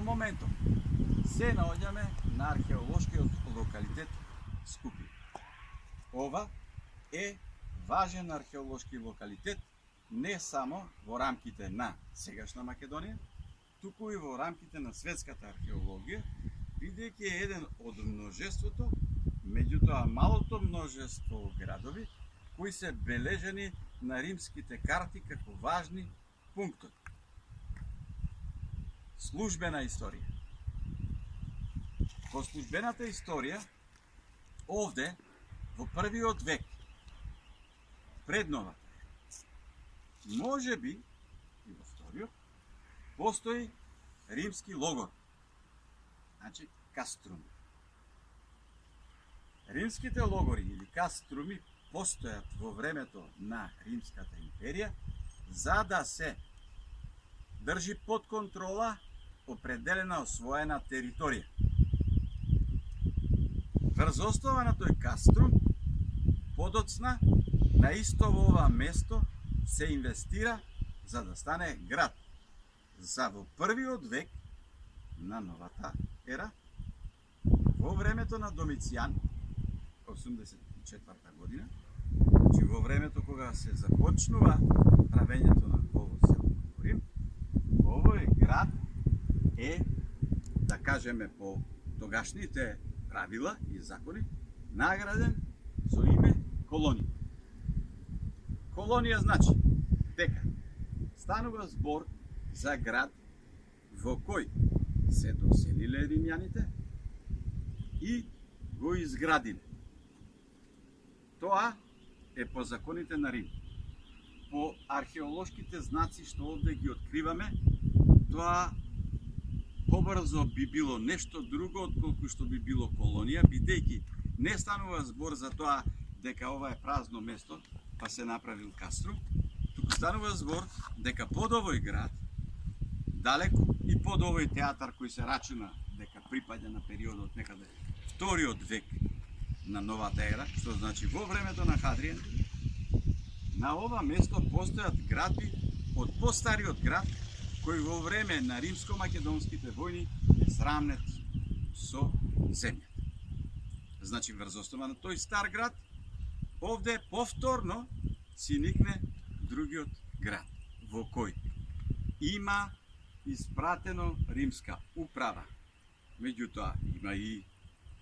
моментот се наоѓаме на археолошкиот локалитет Скупје. Ова е важен археолошки локалитет не само во рамките на сегашна Македонија, туку и во рамките на светската археологија, бидејќи е еден од множеството, меѓутоа малото множество градови кои се бележени на римските карти како важни пунктови. Службена историја. Во службената историја, овде, во првиот век, пред новата, може би, и во вториот, постои римски логор, значи каструми. Римските логори или каструми постојат во времето на Римската империја за да се држи под контрола определена освоена територија. Врз основа на тој каструм, подоцна, на исто во ова место се инвестира за да стане град. За во првиот век на новата ера, во времето на Домицијан, 84 година, значи во времето кога се започнува правењето на ово село Рим, овој град е, да кажеме по тогашните правила и закони, награден со име Колонија. Колонија значи дека станува збор за град во кој се доселиле римјаните и го изградиле. Тоа е по законите на Рим. По археолошките знаци што овде ги откриваме, тоа побрзо би било нешто друго отколку што би било колонија, бидејќи не станува збор за тоа дека ова е празно место, па се направил каструм, туку станува збор дека под овој град, далеку и под овој театар кој се рачуна дека припаѓа на периодот некаде вториот век на новата ера, што значи во времето на Хадријан, на ова место постојат градби од постариот град кој во време на римско-македонските војни е срамнет со земјата. Значи врз основа на тој стар град, овде повторно си никне другиот град, во кој има испратено римска управа. Меѓутоа има и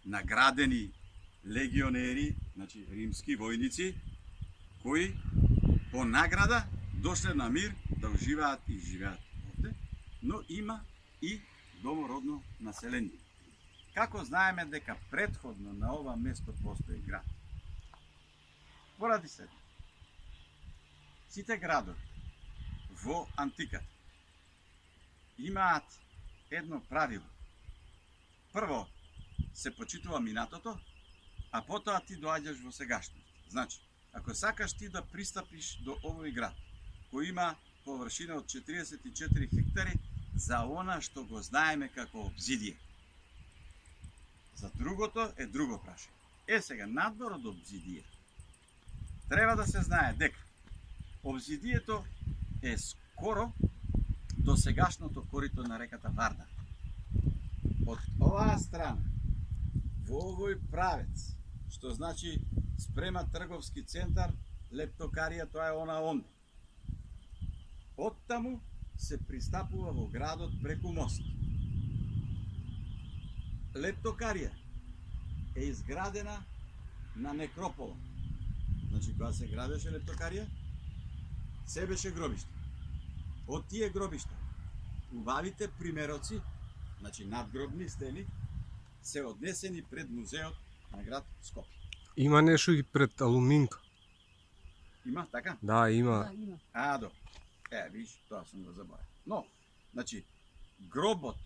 наградени легионери, значи римски војници, кои по награда дошле на мир да уживаат и живеат овде, но има и домородно население. Како знаеме дека претходно на ова место постои град? Поради се, сите градови во антиката имаат едно правило. Прво се почитува минатото, а потоа ти доаѓаш во сегашност. Значи, ако сакаш ти да пристапиш до овој град, кој има површина од 44 хектари, за она што го знаеме како обзидие. За другото е друго прашање. Сега, надвор од обзидие, треба да се знае дека обзидието е скоро до сегашното корито на реката Вардар. Од оваа страна, во овој правец, што значи спрема трговски центар, Лептокарија, тоа е она онде. Оттаму се пристапува во градот преку мост. Лептокарија е изградена на некропола. Значи, кога се градеше Лептокарија, се беше гробиште. Од тие гробишта, убавите примероци, значи надгробни стени, се однесени пред музеот на град Скопје. Има нешто и пред Алуминка. Има, така? Да, има. Добро. Виж, тоа сум го забравил. Но, значи,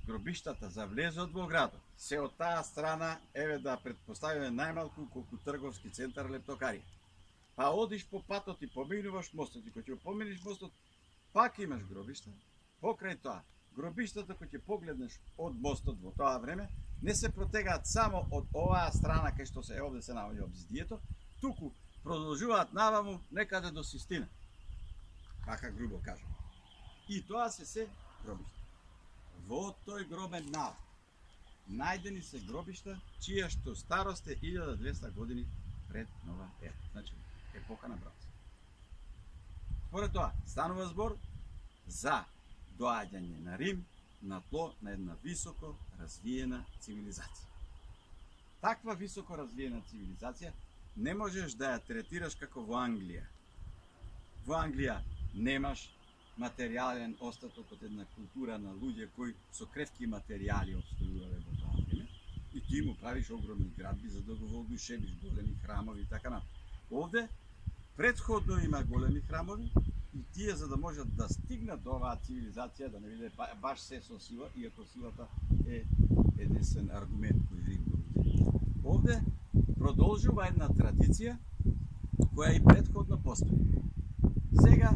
гробиштата за влезот во градот, се од таа страна, еве да предпоставиме најмалку колку трговски центар Лептокарија. Па одиш по патот и поминуваш мостот, и кога ќе поминиш мостот, пак имаш гробишта. Покрај тоа, гробиштата кои ќе погледнеш од мостот во тоа време, не се протегаат само од оваа страна кај што се овде се наоѓа обзидието, туку продолжуваат наваму некаде до Систина. Така грубо кажам. И тоа се гробишта. Во тој гробен навод најдени се гробишта чија што старост е 1200 години пред нова ера. Значи, епоха на бронза. Според тоа, станува збор за доаѓање на Рим на тло на една високо развиена цивилизација. Таква високо развиена цивилизација не можеш да ја третираш како во Англија. Во Англија немаш материјален остаток од една култура на луѓе кои со кревки материјали обстојувале во тоа време и ти му правиш огромни градби за да го воодушевиш, големи храмови и така натаму. Овде претходно има големи храмови и тие за да можат да стигнат до оваа цивилизација да не биде баш се со сила, иако силата е единствен аргумент кој Рим го види. Овде продолжува една традиција која и претходно постои. Сега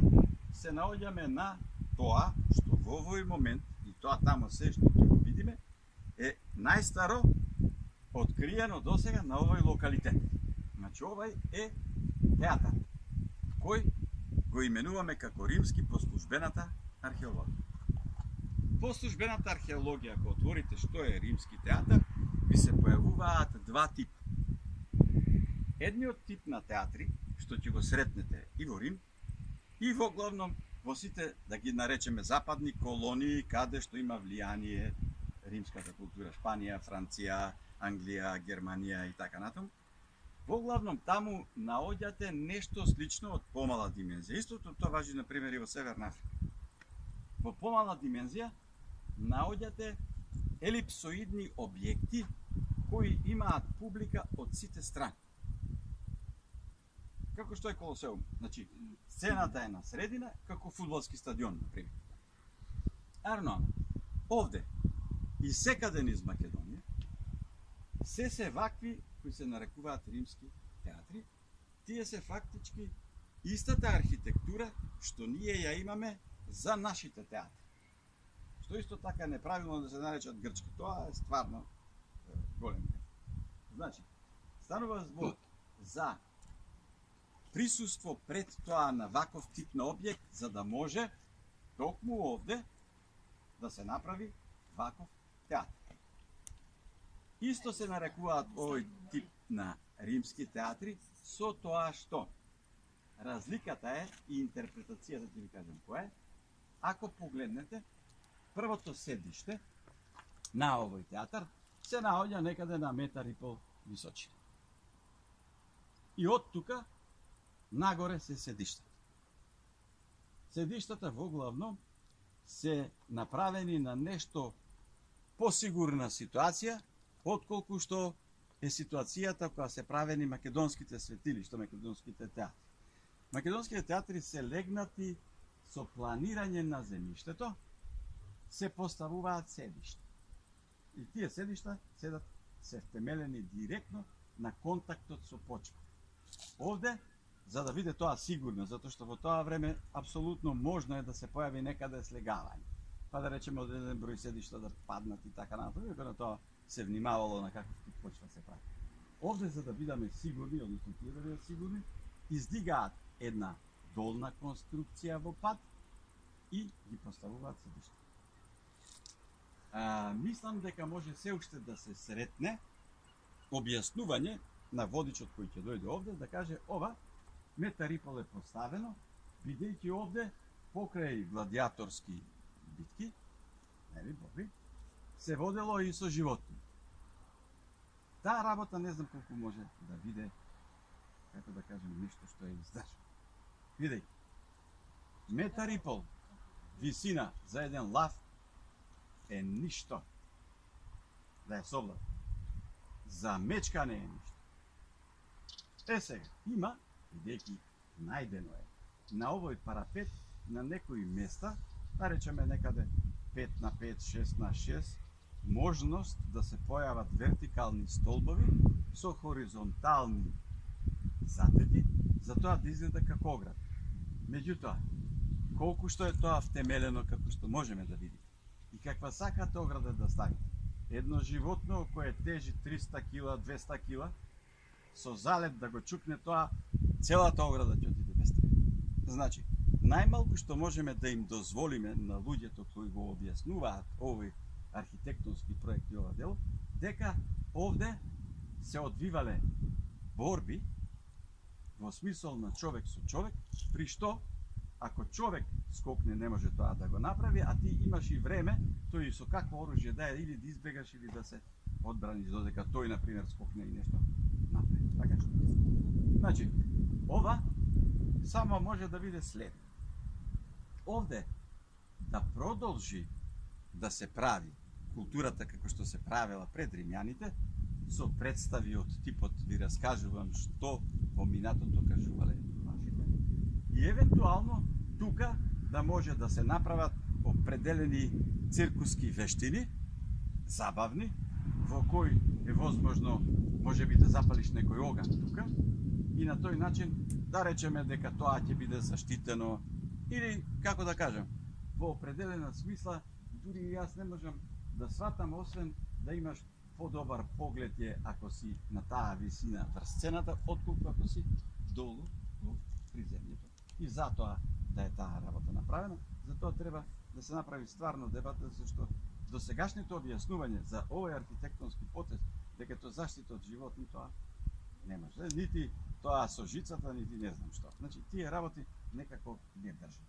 се наоѓаме на тоа што во овој момент, и тоа тамо се што ќе го видиме, е најстаро откриено досега на овој локалитет. Значи овој е театар, кој го именуваме како римски по службената археологија. По службената археологија, ако отворите што е римски театар, ви се појавуваат два типа. Едниот тип на театри, што ќе го сретнете и во Рим, и во главном во сите, да ги наречеме, западни колонии, каде што има влијание римската култура, Шпанија, Франција, Англија, Германија и така натаму. Во главном таму наоѓате нешто слично од помала димензија. Истото тоа важи на пример и во Северна Африка. Во помала димензија наоѓате елипсоидни објекти кои имаат публика од сите страни. Како што е Колосеум. Значи, сцената е на средина, како фудбалски стадион, например. Арно, овде и секаде низ Македонија, се вакви кои се нарекуваат римски театри, тие се фактички истата архитектура што ние ја имаме за нашите театри. Што исто така е неправилно да се наречат грчки. Тоа е стварно голем. Значи, станува збор за присуство пред тоа на ваков тип на објект, за да може токму овде да се направи ваков театар. Исто се нарекуваат овој тип на римски театри со тоа што разликата е и интерпретацијата, ќе ви кажам која е. Ако погледнете, првото седиште на овој театар се наоѓа некаде на 1,5 метар височина. И од тука нагоре се седиштата. Седиштата во главно се направени на нешто посигурна ситуација, отколку што е ситуацијата која се правени македонските светилишта, македонските театри. Македонските театри се легнати со планирање на земјиштето, се поставуваат седишта. И тие седишта се втемелени директно на контактот со почва. Овде, за да биде тоа сигурно, затоа што во тоа време апсолутно можно е да се појави некаде слегавање. Па да речеме од еден број седишта да паднат и така натаму, иако на тоа се внимавало на каков тип почва се прави. Овде, за да бидеме сигурни, односно тие да бидат сигурни, издигаат една долна конструкција во пат и ги поставуваат седишта. Мислам дека може се уште да се сретне објаснување на водичот кој ќе дојде овде, да каже ова 1,5 метар е поставено, бидејќи овде покрај гладиаторски битки, нели, борби, се водело и со животни. Таа работа не знам колку може да биде, како да кажем, нешто што е издржано. Видејќи, 1,5 метар висина за еден лав е ништо. Да е совлад. За мечка не е ништо. Сега, има, бидејќи најдено е на овој парапет на некои места, да речеме некаде 5 на 5, 6 на 6, можност да се појават вертикални столбови со хоризонтални затети, за тоа да изгледа како ограда. Меѓутоа, колку што е тоа втемелено како што можеме да видиме и каква сакате ограда да ставите. Едно животно кое тежи 300 кила, 200 кила, со залет да го чукне тоа, целата ограда ќе отиде без тебе. Значи, најмалку што можеме да им дозволиме на луѓето кои го објаснуваат овој архитектонски проект и ова дело, дека овде се одвивале борби во смисол на човек со човек, при што ако човек скокне не може тоа да го направи, а ти имаш и време, тој со какво оружје да е или да избегаш или да се одбраниш додека тој на пример скокне и нешто направи. Така што. Значи, ова само може да биде след. Овде да продолжи да се прави културата како што се правела пред римјаните, со представи од типот ви раскажувам што во минатото кажувале вашите. И евентуално тука да може да се направат определени циркуски вештини, забавни, во кој е возможно може би да запалиш некој оган тука и на тој начин да речеме дека тоа ќе биде заштитено или како да кажам, во определена смисла дури и јас не можам да сватам освен да имаш подобар поглед е ако си на таа висина врз сцената, отколку ако си долу во приземјето. И затоа да е таа работа направена, затоа треба да се направи стварно дебата, зашто досегашните објаснување за овој архитектонски потез, дека тоа заштита од животни, тоа не може. Нити тоа со жицата, нити не знам што. Значи, тие работи некако не држат.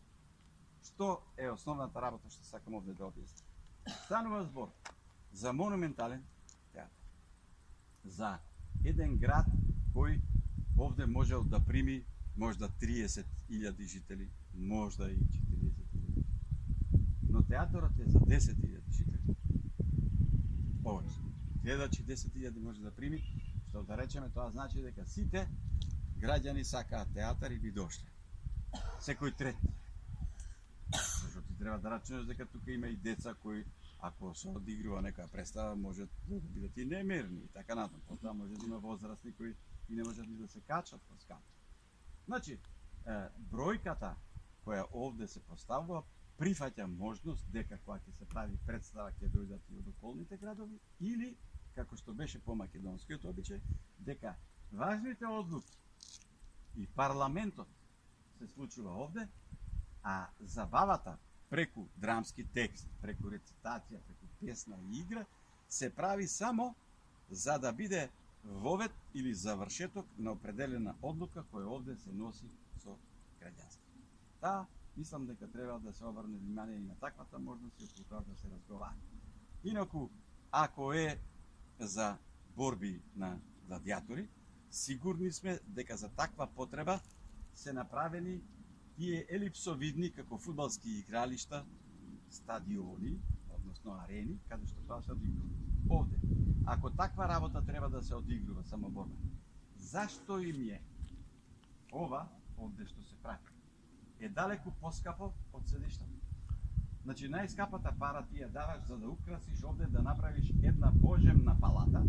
Што е основната работа што сакам овде да објаснам? Станува збор за монументален театар. За еден град кој овде можел да прими можда 30.000 жители, можда и 40.000. Но театарот е за 10.000 жители. Повеќе. Гледачи 10.000 може да прими, што да речеме тоа значи дека сите граѓани сакаат театар и би дошле. Секој трет. Зашто ти треба да рачунеш дека тука има и деца кои ако се одигрува некоја представа може да бидат и немирни и така натаму. Потоа може да има возрастни кои и не можат ни да се качат по скалата. Значи, бројката која овде се поставува прифаќа можност дека кога ќе се прави представа ќе дојдат и од околните градови или, како што беше по македонскиот обичај, дека важните одлуки и парламентот се случува овде, а забавата преку драмски текст, преку рецитација, преку песна и игра се прави само за да биде вовед или завршеток на определена одлука која овде се носи со граѓанство. Таа, мислам дека треба да се обрне внимание и на таквата можност и околу тоа да се разговара. Инаку, ако е за борби на гладиатори, сигурни сме дека за таква потреба се направени тие елипсовидни како фудбалски игралишта, стадиони, односно арени, каде што тоа се одигрува. Овде, ако таква работа треба да се одигрува само борба, зашто им е ова овде што се прави? Е далеку поскапо од седиштата. Значи, најскапата пара ти ја даваш за да украсиш овде да направиш една божемна палата,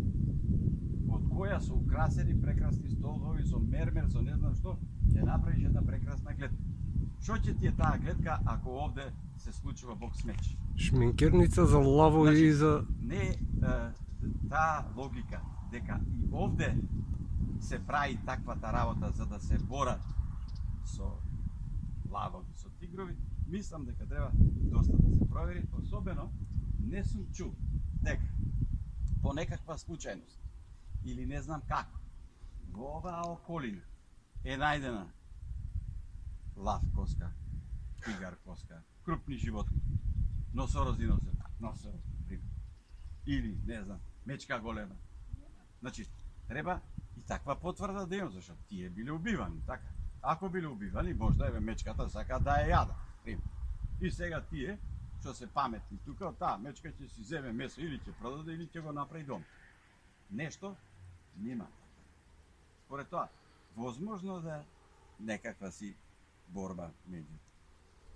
од која со украсени прекрасни столови, со мермер, со не знам што, ќе направиш една прекрасна гледка. Што ќе ти е таа гледка ако овде се случува бокс меч? Шминкерница за лаво Значи, и за... Не таа логика дека и овде се прави таквата работа за да се борат со лавови, со тигрови, мислам дека треба доста да се провери, особено не сум чул дека по некаква случајност или не знам како во оваа околина е најдена лав коска, тигар коска, крупни животни, носорог динозавр, носорог, пример. Или, не знам, мечка голема. Значи, треба и таква потврда да имам, зашто тие биле убивани, така. Ако биле убивани, можда еве мечката сака да ја јада, пример. И сега тие, што се паметни тука, таа мечка ќе си земе месо или ќе продаде или ќе го направи дом. Нешто нема. Според тоа, возможно да некаква си борба меѓу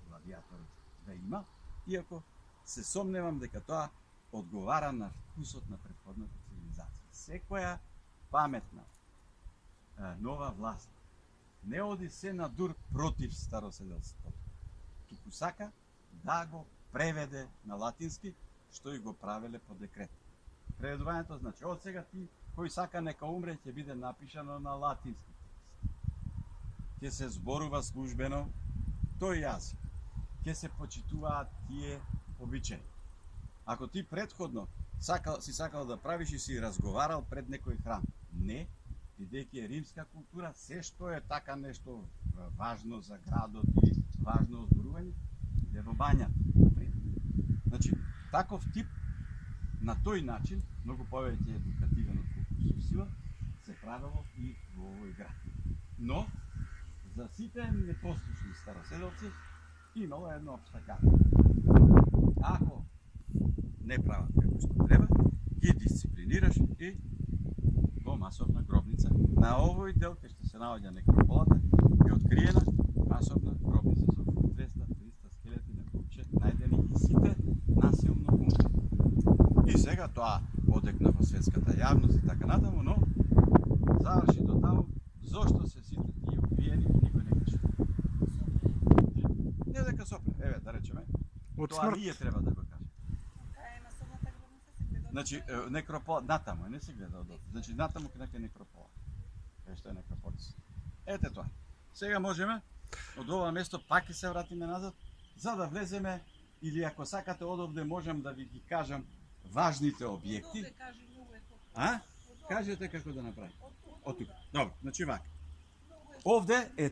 гладиатори да има, иако се сомневам дека тоа одговара на вкусот на претходната цивилизација. Секоја паметна нова власт не оди се на дур против староседелството, туку сака да го преведе на латински, што и го правеле по декрет. Преведувањето значи, од сега ти кој сака нека умре ќе биде напишано на латински текст. Ќе се зборува службено тој јазик ќе се почитуваат тие обичаи. Ако ти претходно си сакал да правиш и си разговарал пред некој храм, не, бидејќи е римска култура, се што е така нешто важно за градот или важно зборување, е во бањата, например. Значи, таков тип, на тој начин, многу повеќе едукативен отколку со сила, се правило и во овој град. Но, за сите непослушни староселци, имало едно општа карта. Ако не прават како што треба, ги дисциплинираш и во масовна гробница. На овој дел кај што се наоѓа некрополата е откриена масовна гробница со 200-300 скелети на купче, најдени и сите насилно умрели. И сега тоа одекна во светската јавност и така натаму, но заврши до таму зошто се сите тие убиени никој не каже. Не дека сопре, еве да речеме, Од тоа смрт. ние треба да го каже. Значи, некропола, натаму, не се гледа од. Значи, натаму каде некропола. Што е некрополис. Ете тоа. Сега можеме од ова место пак ќе се вратиме назад, за да влеземе, или ако сакате одовде можам да ви ги кажам важните објекти. А? Кажете како да направи. Од тука. Добро, значи вака. Овде е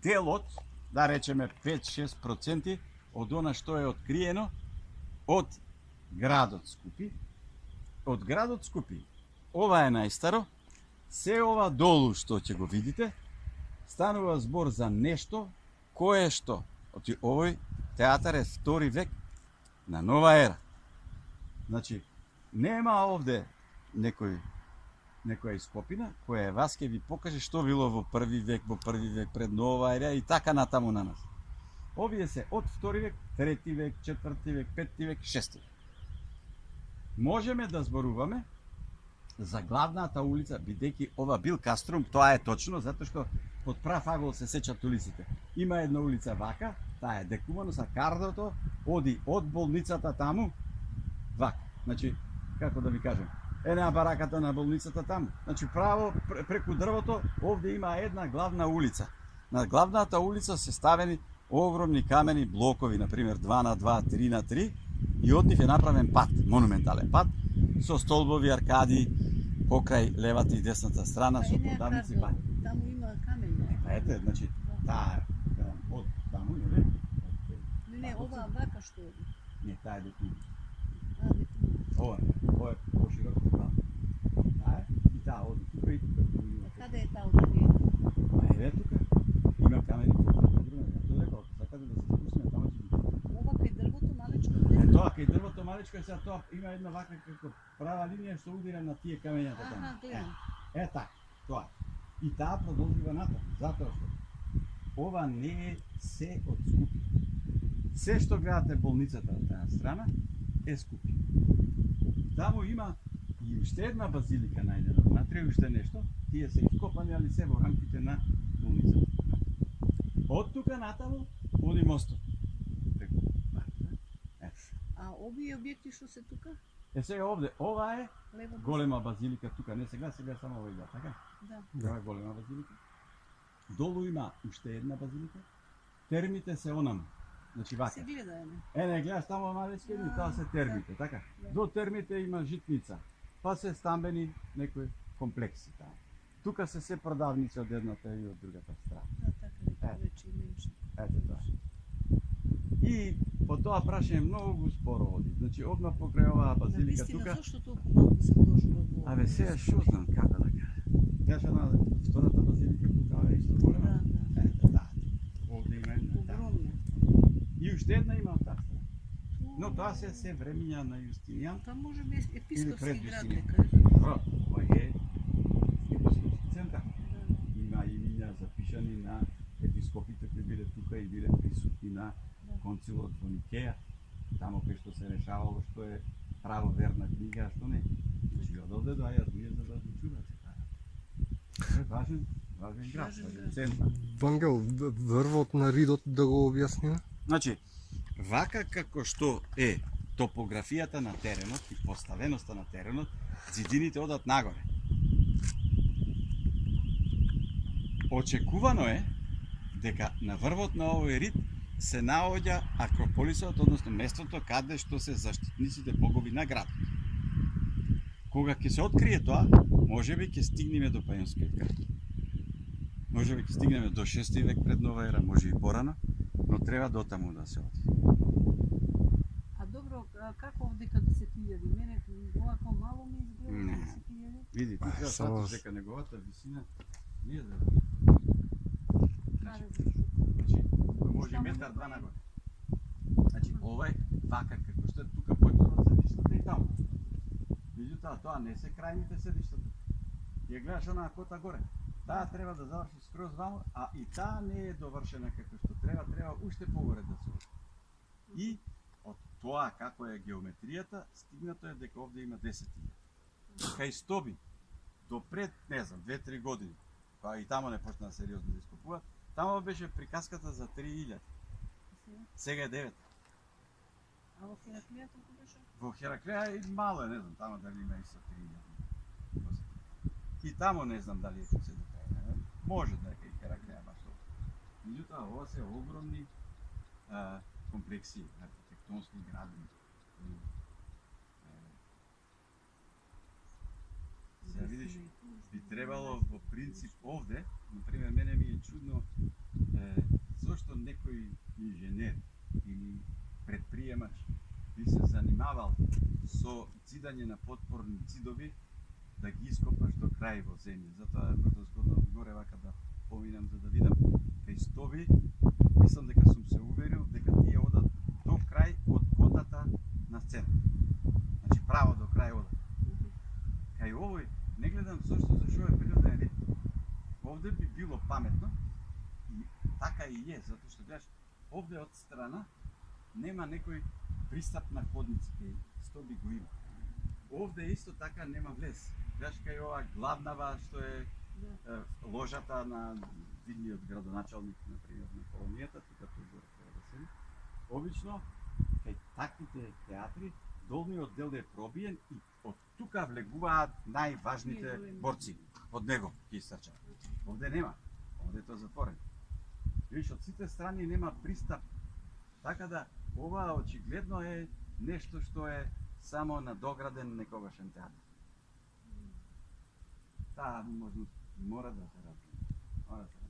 делот, да речеме 5-6% од она што е откриено од градот Скупи. Од градот Скупи. Ова е најстаро. Се ова долу што ќе го видите, станува збор за нешто кое што. Овој театар е 2 век на нова ера. Значи, нема овде некоја ископина која вас ќе ви покаже што било во 1 век, пред нова ера и така натаму на нас. Овие се од 2 век, 3 век, 4 век, 5 век, 6 век. Можеме да зборуваме за главната улица, бидејќи ова бил каструм, тоа е точно, затоа што под прав агол се сечат улиците. Има една улица вака, таа е Декуманус, а кардото оди од болницата таму, вака. Значи, како да ви кажем, една бараката на болницата таму. Значи, право преку дрвото, овде има една главна улица. На главната улица се ставени огромни камени блокови, например 2 на 2, 3 на 3, и од нив е направен пат, монументален пат, со столбови аркади покрај левата и десната страна, со продавници бањи. Таму има камења. Ете, значи, таа од таму, нели? Не, ова вака што е. Не, таа е до тука. А, Ова е пошироко таму. Таа е, и таа од тука и тука. каде е таа одредена? Па еве тука. Има камени тука. Тоа е како сакате да се спустиме таму ќе ги. Ова кај дрвото малечко. Е тоа кај дрвото малечко е сега тоа има една вака како права линија што удира на тие камењата таму. Аха, гледам. Е така, тоа. И таа продолжува натаму, затоа што ова не е се од Скупи. Се што гледате болницата од таа страна е Скупи. Таму има и уште една базилика најдена внатре, уште нешто, тие се ископани, али се во рамките на болницата. Од тука натаму оди мостот. А овие објекти што се тука? Е сега овде, ова е Лево. голема базилика тука, не сега само овој да, така? Да. Ова е голема базилика. Долу има уште една базилика. Термите се онаму. Значи вака. Се гледа ене. Не гледаш таму малечки, и тоа се термите, така? Да. До термите има житница, па се стамбени некои комплекси таму. Тука се продавници од едната и од другата страна. Да, така ви повеќе немшно. Ете тоа. И по тоа прашање многу споро оди. Значи одма покрај оваа базилика Навистина, тука. зошто толку малку се вложува во? Абе сега што знам како да кажам. Кажа на втората базилика тука е исто голема. Да, Ете, да. Овде има една. Да. огромна. И уште една има од таа страна. Но тоа се времиња на Јустинијан. Тоа може би епископски пред град Јустинијан. дека. Добро, ова е епископски центар. Да. Има имиња запишани на епископите кои биле тука и биле присутни на концилот во Никеја, тамо кај што се решавало што е правоверна книга, а што не. Значи од овде доаѓаат луѓе за да одлучуваат. Тоа е важен град, Важен важен град. центар. Вангел, дрвот на ридот да го објасниме? Значи, вака како што е топографијата на теренот и поставеноста на теренот, зидините одат нагоре. Очекувано е дека на врвот на овој рид се наоѓа Акрополисот, односно местото каде што се заштитниците богови на градот. Кога ќе се открие тоа, можеби ќе стигнеме до Пајонскиот град. Можеби ќе стигнеме до 6 век пред нова ера, може и порано, но треба дотаму да се оди. А добро, како овдека 10.000? Мене овако мало ми изгледа Не. 10.000. Види, ти треба само- сватиш дека неговата висина не е за Каде Значи, може метар два нагоре. Значи, ова е вака како што е тука појдено седиштата и таму. Меѓутоа, тоа не се крајните седишта тука. Ја гледаш онаа кота горе. Таа треба да заврши скроз ваму, а и таа не е довршена како што треба, треба уште погоре да се оди. И од тоа како е геометријата, стигнато е дека овде има 10.000. Кај Стоби, до пред, не знам, 2-3 години, кога и тамо не почна сериозно да ископуваат, тамо беше приказката за 3.000. Сега е 9. А во Хераклија толку беше? Во Хераклеја и мало е, не знам, тамо дали има и со 3.000. И тамо не знам дали е се до крај. Може да е кај Хераклеја баш тоа. Меѓутоа, ова се огромни комплекси, архитектонски градини. Сега видиш, би требало во принцип овде, например, мене ми е чудно зошто некој инженер или предприемач би се занимавал со цидање на подпорни цидови да ги ископаш до крај во земја. Затоа е можда згодно горе вака да поминам за да видам кај Стоби. Мислам дека сум се уверил дека тие одат до крај од котата на сцена. Значи право до крај одат. Кај овој не гледам зошто за шо е природен ред. Овде би било паметно и така и е, затоа што гледаш овде од страна нема некој пристап на ходници, кај Стоби го има. Овде исто така нема влез. Гледаш кај ова главнава што е ложата на видниот градоначалник, например, на колонијата, тука тој горе треба да седи. Обично, кај таквите театри, долниот дел е пробиен и од тука влегуваат најважните борци. Од него ќе истрчат. Овде нема. Овде е тоа затворено. Виж, од сите страни нема пристап. Така да, ова очигледно е нешто што е само надограден некогашен театар. Таа можност мора да се развие. Мора да се